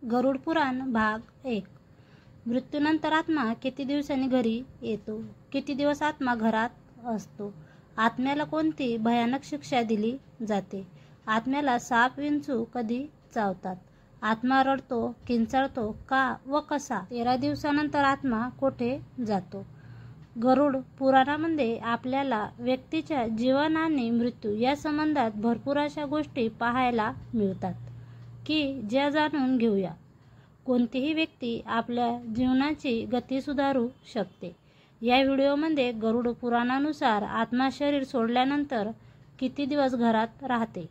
गरुड पुराण भाग 1. मृत्यूनंतर आत्मा किती दिवसांनी घरी येतो? किती दिवस आत्मा घरात असतो? आत्म्याला कोणती भयानक शिक्षा दिली जाते? आत्म्याला साप विंचू कधी चावतात? आत्मा रडतो, किंचाळतो का व कसा? 13 दिवसानंतर आत्मा कोठे जातो? गरुड पुराणामध्ये आपल्याला व्यक्तीच्या जीवन आणि मृत्यू या संबंधात भरपूर अशा गोष्टी पाहायला मिळतात की ज्या जाणून घेऊया. कोणतीही व्यक्ती आपल्या जीवनाची गती सुधारू शकते. या व्हिडिओमध्ये गरुड पुराणानुसार आत्मा शरीर सोडल्यानंतर किती दिवस घरात राहते,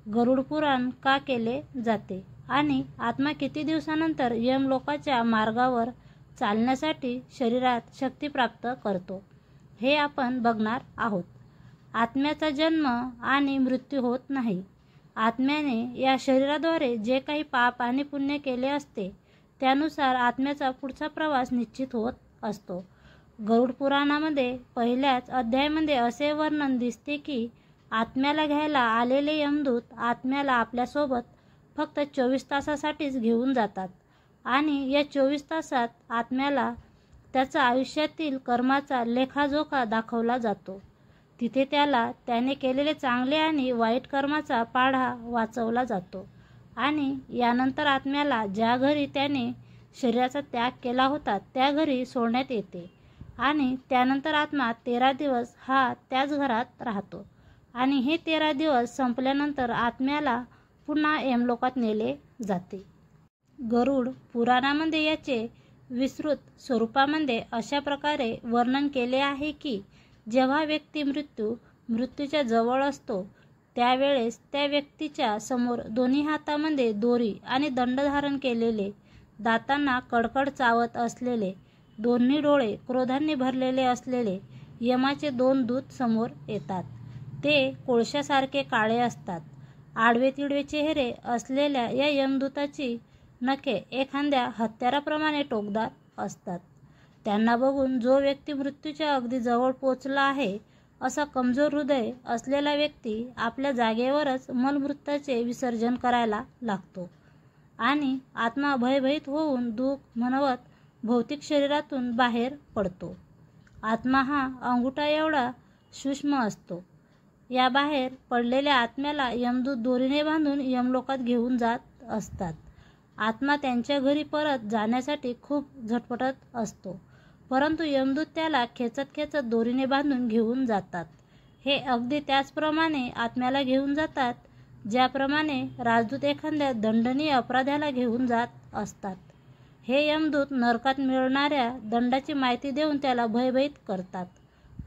गरुड पुराण का केले जाते आणि आत्मा किती दिवसानंतर यमलोकाच्या मार्गावर चालण्यासाठी शरीरात शक्ती प्राप्त करतो, हे आपण बघणार आहोत. आत्म्याचा जन्म आणि मृत्यू होत नाही. आत्म्याने या शरीराद्वारे जे काही पाप आणि पुण्य केले असते त्यानुसार आत्म्याचा पुढचा प्रवास निश्चित होत असतो. गरुड पुराणामध्ये पहिल्याच अध्यायामध्ये असे वर्णन दिसते की आत्म्याला घ्यायला आलेले यमदूत आत्म्याला आपल्यासोबत फक्त 24 तासासाठीच घेऊन जातात आणि या 24 तासात आत्म्याला त्याचा आयुष्यातील कर्माचा लेखाजोखा दाखवला जातो. तिथे त्याला त्याने केलेले चांगले आणि वाईट कर्माचा पाढा वाचवला जातो आणि यानंतर आत्म्याला ज्या घरी त्याने शरीराचा त्याग केला होता त्या घरी सोडण्यात येते आणि त्यानंतर आत्मा 13 दिवस हा त्याच घरात राहतो आणि हे 13 दिवस संपल्यानंतर आत्म्याला पुन्हा यमलोकात नेले जाते. गरुड पुराणामध्ये याचे विस्तृत स्वरूपामध्ये अशा प्रकारे वर्णन केले आहे की जेव्हा व्यक्ती मृत्यूच्या जवळ असतो त्यावेळेस त्या व्यक्तीच्या समोर दोन्ही हातामध्ये दोरी आणि दंड धारण केलेले, दातांना कडकड चावत असलेले, दोन्ही डोळे क्रोधाने भरलेले असलेले यमाचे 2 दूत समोर येतात. ते कोळशासारखे काळे असतात. आडवे तिडवे चेहरे असलेल्या या यमदूताची नखे एखाद्या हत्याराप्रमाणे टोकदार असतात. त्यांना बघून जो व्यक्ती मृत्यूच्या अगदी जवळ पोचला आहे असा कमजोर हृदय असलेला व्यक्ती आपल्या जागेवरच मलमूत्राचे विसर्जन करायला लागतो आणि आत्मा भयभीत होऊन दुःख म्हणवत भौतिक शरीरातून बाहेर पडतो. आत्मा हा अंगुठा एवढा सूक्ष्म असतो. या बाहेर पडलेल्या आत्म्याला यमदूत दोरीने बांधून यमलोकात घेऊन जात असतात. आत्मा त्यांच्या घरी परत जाण्यासाठी खूप झटपटत असतो, परंतु यमदूत त्याला खेचत दोरीने बांधून घेऊन जातात. हे अगदी त्याचप्रमाणे आत्म्याला घेऊन जातात ज्याप्रमाणे राजदूत एखाद्या दंडनीय अपराध्याला घेऊन जात असतात. हे यमदूत नरकात मिळणाऱ्या दंडाची माहिती देऊन त्याला भयभीत करतात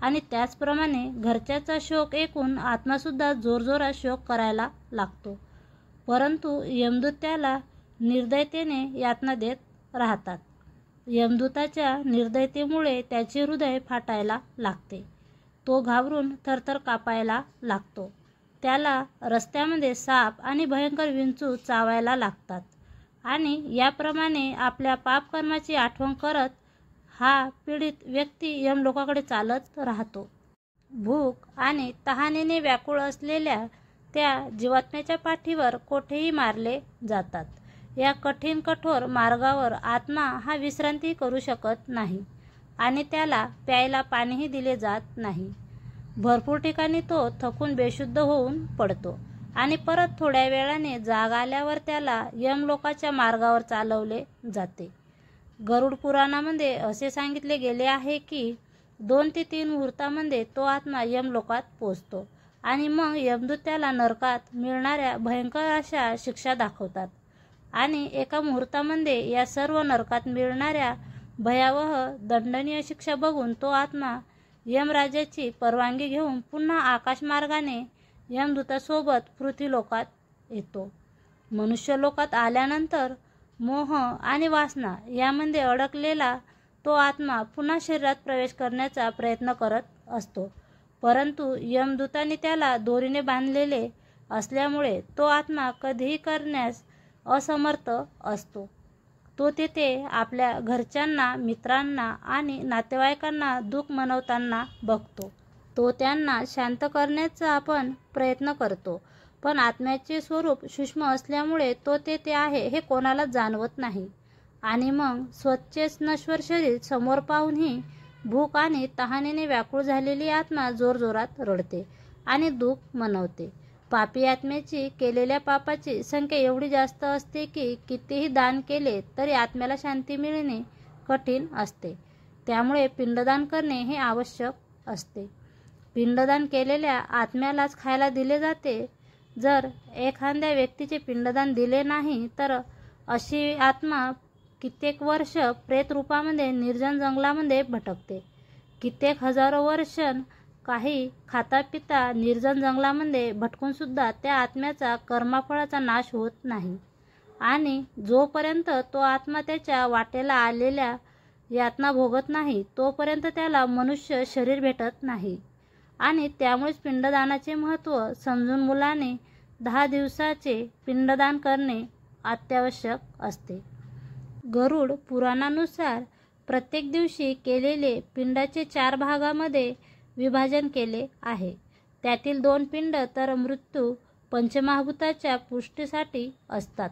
आणि त्याचप्रमाणे घरच्याचा शोक ऐकून आत्मासुद्धा जोरजोरात शोक करायला लागतो, परंतु यमदूत त्याला निर्दयतेने यातना देत राहतात. यमदूताच्या निर्दयतेमुळे त्याचे हृदय फाटायला लागते. तो घाबरून थरथर कापायला लागतो. त्याला रस्त्यामध्ये साप आणि भयंकर विंचू चावायला लागतात आणि याप्रमाणे आपल्या पापकर्माची आठवण करत हा पीडित व्यक्ती यमलोकाकडे चालत राहतो. भूक आणि तहानेने व्याकुळ असलेल्या त्या जीवात्म्याच्या पाठीवर कोठेही मारले जातात. या कठीण कठोर मार्गावर आत्मा हा विश्रांती करू शकत नाही आणि त्याला प्यायला पाणीही दिले जात नाही. भरपूर ठिकाणी तो थकून बेशुद्ध होऊन पडतो आणि परत थोड्या वेळाने जाग आल्यावर त्याला यमलोकाच्या मार्गावर चालवले जाते. गरुड पुराणामध्ये असे सांगितले गेले आहे की 2 ते 3 मुहूर्तामध्ये तो आत्मा यमलोकात पोचतो आणि मग यमदूत त्याला नरकात मिळणाऱ्या भयंकर अशा शिक्षा दाखवतात आणि एका मुहूर्तामध्ये या सर्व नरकात मिळणाऱ्या भयावह दंडनीय शिक्षा बघून तो आत्मा यमराजाची परवानगी घेऊन पुन्हा आकाशमार्गाने यमदूतासोबत पृथ्वीलोकात येतो. मनुष्यलोकात आल्यानंतर मोह आणि वासना यामध्ये अडकलेला तो आत्मा पुन्हा शरीरात प्रवेश करण्याचा प्रयत्न करत असतो, परंतु यमदूताने त्याला दोरीने बांधलेले असल्यामुळे तो आत्मा कधीही करण्यास असमर्थ असतो. तो तेथे आपल्या घरच्यांना, मित्रांना आणि नातेवाईकांना दुःख मनवताना बघतो. तो त्यांना शांत करण्याचा आपण प्रयत्न करतो, पण आत्म्याचे स्वरूप सूक्ष्म असल्यामुळे तो ते आहे हे कोणालाच जाणवत नाही. आणि मग स्वच्छ नश्वर शरीर समोर पाहूनही भूक आणि तहानेने व्याकुळ झालेली आत्मा जोरजोरात रडते आणि दुःख मनवते. पापी आत्म्याची केलेल्या पापाची संख्या एवढी जास्त असते की कितीही दान केले तरी आत्म्याला शांती मिळणे कठीण असते. त्यामुळे पिंडदान करणे हे आवश्यक असते. पिंडदान केलेल्या आत्म्यालाच खायला दिले जाते. जर एखाद्या व्यक्तीचे पिंडदान दिले नाही तर अशी आत्मा कित्येक वर्ष प्रेत रूपामध्ये निर्जन जंगलामध्ये भटकते. कित्येक हजारो वर्ष काही खाता पिता निर्जन जंगलामध्ये भटकून सुद्धा त्या आत्म्याचा कर्मफळाचा नाश होत नाही. आणि जोपर्यंत तो आत्मा त्याच्या वाटेला आलेल्या यातना भोगत नाही तोपर्यंत त्याला मनुष्य शरीर भेटत नाही. आणि त्यामुळेच पिंडदानाचे महत्त्व समजून मुलाने 10 दिवसाचे पिंडदान करणे अत्यावश्यक असते. गरुड पुराणानुसार प्रत्येक दिवशी केलेले पिंडाचे 4 भागामध्ये विभाजन केले आहे. त्यातील 2 पिंड तर मृत्यू पंचमहाभूताच्या पुष्टीसाठी असतात.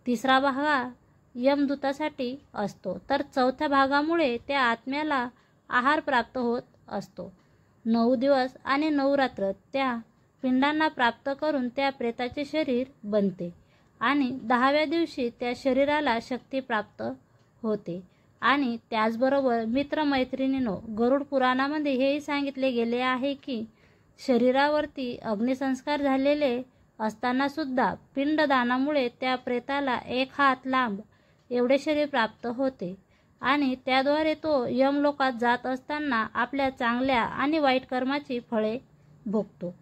3रा भाग यमदूतासाठी असतो. तर 4थ्या भागामुळे त्या आत्म्याला आहार प्राप्त होत असतो. 9 दिवस आणि 9 रात्र त्या पिंडांना प्राप्त करून त्या प्रेताचे शरीर बनते आणि 10व्या दिवशी त्या शरीराला शक्ती प्राप्त होते. आणि त्याचबरोबर मित्रमैत्रिणींनो, गरुड पुराणामध्ये हेही सांगितले गेले आहे की शरीरावरती अग्निसंस्कार झालेले असताना सुद्धा पिंडदानामुळे त्या प्रेताला 1 हात लांब एवढे शरीर प्राप्त होते आणि त्याद्वारे तो यमलोकात जात असताना आपल्या चांगल्या आणि वाईट कर्माची फळे भोगतो.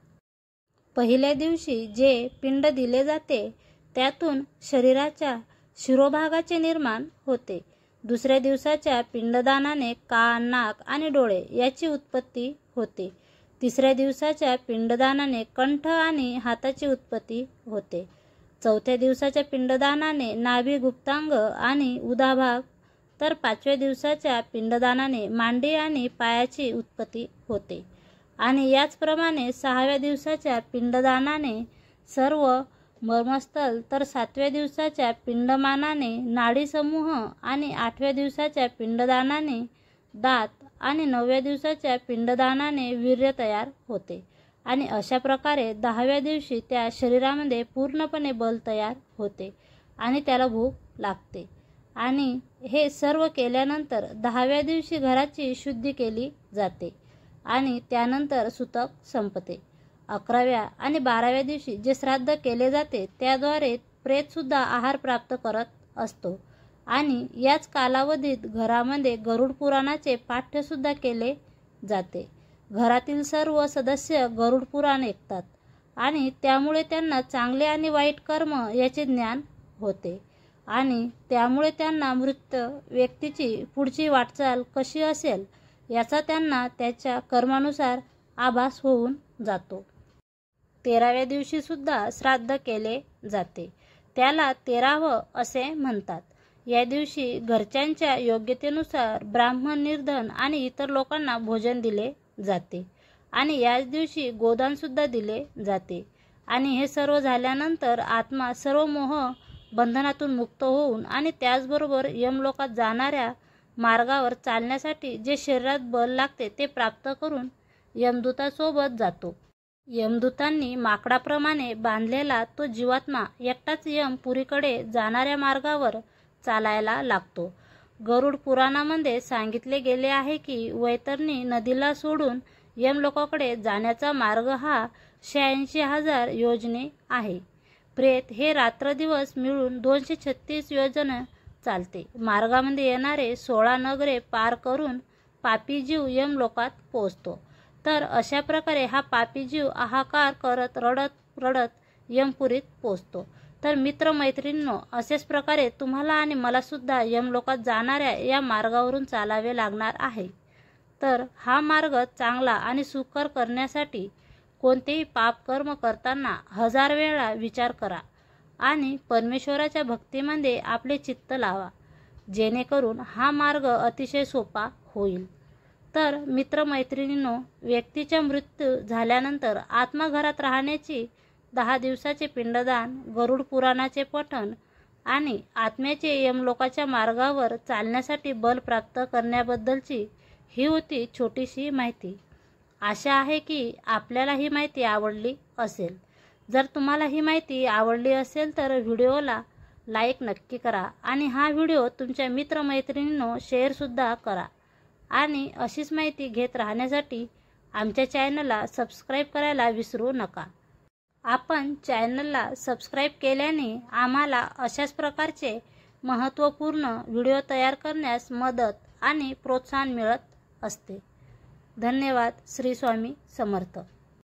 पहिल्या दिवशी जे पिंड दिले जाते त्यातून शरीराच्या शिरोभागाचे निर्माण होते. 2ऱ्या दिवसाच्या पिंडदानाने कान, नाक आणि डोळे याची उत्पत्ती होते. 3ऱ्या दिवसाच्या पिंडदानाने कंठ आणि हाताची उत्पत्ती होते. 4थ्या दिवसाच्या पिंडदानाने नाभी, गुप्तांग आणि उदाभाग तर 5व्या दिवसाच्या पिंडदानाने मांडी आणि पायाची उत्पत्ती होते. आणि याचप्रमाणे 6व्या दिवसाच्या पिंडदानाने सर्व मर्मस्थल तर 7व्या दिवसाच्या पिंडमानाने नाडी समूह आणि 8व्या दिवसाच्या पिंडदानाने दात आणि 9व्या दिवसाच्या पिंडदानाने वीर्य तयार होते. आणि अशा प्रकारे 10व्या दिवशी त्या शरीरामध्ये पूर्णपणे बल तयार होते आणि त्याला भूक लागते. आणि हे सर्व केल्यानंतर 10व्या दिवशी घराची शुद्धी केली जाते आणि त्यानंतर सुतक संपते. 11व्या आणि 12व्या दिवशी जे श्राद्ध केले जाते त्याद्वारे प्रेतसुद्धा आहार प्राप्त करत असतो. आणि याच कालावधीत घरामध्ये गरुड पुराणाचे पाठ्यसुद्धा केले जाते. घरातील सर्व सदस्य गरुड पुराण ऐकतात आणि त्यामुळे त्यांना चांगले आणि वाईट कर्म याचे ज्ञान होते. आणि त्यामुळे त्यांना मृत व्यक्तीची पुढची वाटचाल कशी असेल याचा त्यांना त्याच्या कर्मानुसार आभास होऊन जातो. 13व्या दिवशी सुद्धा श्राद्ध केले जाते. त्याला 13वं असे म्हणतात. या दिवशी घरच्यांच्या योग्यतेनुसार ब्राह्मण, निर्धन आणि इतर लोकांना भोजन दिले जाते. आणि याच दिवशी गोदान सुद्धा दिले जाते. आणि हे सर्व झाल्यानंतर आत्मा सर्व मोह बंधनातून मुक्त होऊन आणि त्याचबरोबर यमलोकात जाणाऱ्या मार्गावर चालण्यासाठी जे शरीरात बल लागते ते प्राप्त करून यमदूतासोबत जातो. यमदूतांनी माकडाप्रमाणे बांधलेला तो जीवात्मा एकटाच यमपुरीकडे जाणाऱ्या मार्गावर चालायला लागतो. गरुड पुराणामध्ये सांगितले गेले आहे की वैतरणी नदीला सोडून यमलोकाकडे जाण्याचा मार्ग हा 86,000 योजने आहे. प्रेत हे रात्रदिवस मिळून 236 योजन चालते. मार्गामध्ये येणारे 16 नगरे पार करून पापी जीव यमलोकात पोहोचतो. तर अशा प्रकारे हा पापी जीव हाहाकार करत रडत रडत यमपुरीत पोहोचतो. तर मित्रमैत्रिणींनो, असेच प्रकारे तुम्हाला आणि मला सुद्धा यमलोकात जाणाऱ्या या मार्गावरून चालावे लागणार आहे. तर हा मार्ग चांगला आणि सुकर करण्यासाठी कोणतेही पाप कर्म करताना 1000 वेळा विचार करा आणि परमेश्वराच्या भक्तीमध्ये आपले चित्त लावा, जेणेकरून हा मार्ग अतिशय सोपा होईल. तर मित्रमैत्रिणींनो, व्यक्तीचा मृत्यू झाल्यानंतर आत्मा घरात राहण्याची 10 दिवसाचे पिंडदान, गरुड पुराणाचे पठण आणि आत्म्याचे यमलोकाच्या मार्गावर चालण्यासाठी बल प्राप्त करण्याबद्दलची ही होती छोटीशी माहिती. आशा आहे की आपल्याला ही माहिती आवडली असेल. जर तुम्हाला ही माहिती आवडली असेल तर व्हिडिओला लाईक नक्की करा आणि हा व्हिडिओ तुमच्या मित्रमैत्रिणींनो शेअरसुद्धा करा. आणि अशीच माहिती घेत राहण्यासाठी आमच्या चॅनलला सबस्क्राईब करायला विसरू नका. आपण चॅनलला सबस्क्राईब केल्याने आम्हाला अशाच प्रकारचे महत्त्वपूर्ण व्हिडिओ तयार करण्यास मदत आणि प्रोत्साहन मिळत असते. धन्यवाद. श्री स्वामी समर्थ.